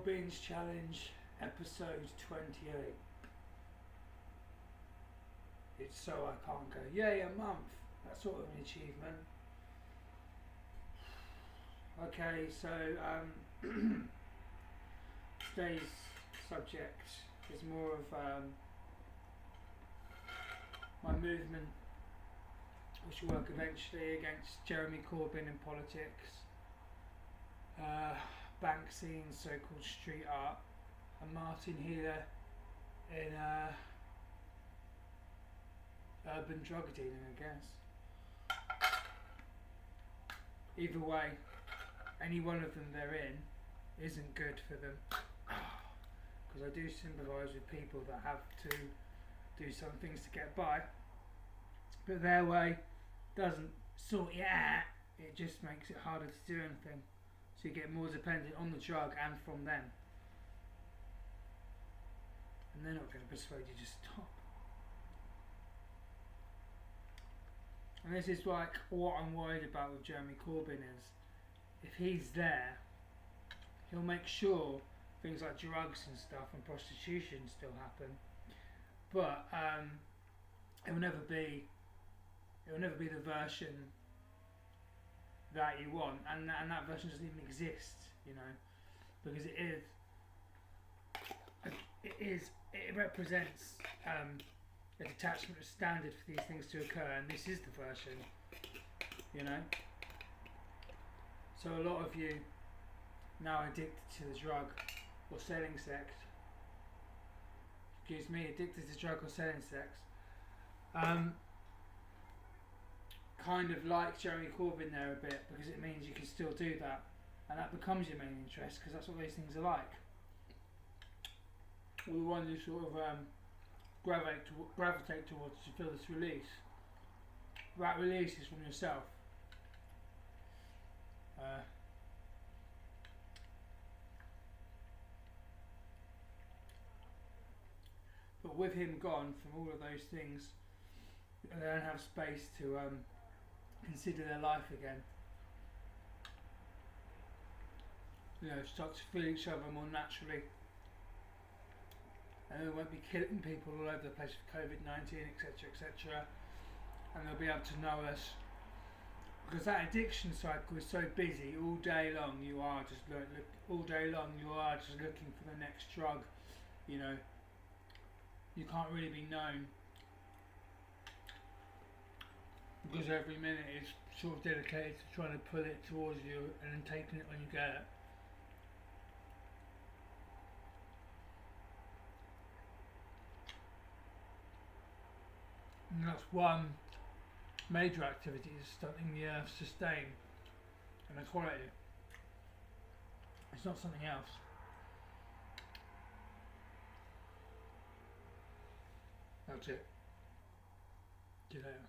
Beans Challenge, episode 28. It's so I can't go, yay, a month. That's sort of an achievement. Okay, so today's subject is more of my movement, which will work eventually against Jeremy Corbyn in politics, Banksy in so-called street art, and Martin Healer in urban drug dealing, I guess. Either way, any one of them they're in isn't good for them, because I do sympathise with people that have to do some things to get by, but their way doesn't sort you out. It just makes it harder to do anything, so you get more dependent on the drug and from them, and they're not going to persuade you to stop. And this is like what I'm worried about with Jeremy Corbyn is, if he's there, he'll make sure things like drugs and stuff and prostitution still happen, but it will never be the version that you want, and that version doesn't even exist, you know, because it represents a detachment of standard for these things to occur, and this is the version, you know. So a lot of you now addicted to the drug or selling sex, addicted to drug or selling sex, kind of like Jeremy Corbyn there a bit, because it means you can still do that, and that becomes your main interest, because that's what these things are like. All the ones you sort of gravitate towards to feel this release. That release is from yourself. But with him gone from all of those things, they don't have space to consider their life again. You know, start to feel each other more naturally. And they won't be killing people all over the place with COVID-19, etc, etc. And they'll be able to know us. Because that addiction cycle is so busy, all day long you are just looking for the next drug, you know. You can't really be known, because every minute is sort of dedicated to trying to pull it towards you and then taking it when you get it. And that's one major activity, is stunting the earth sustain and equality. It's not something else. That's it. See you later.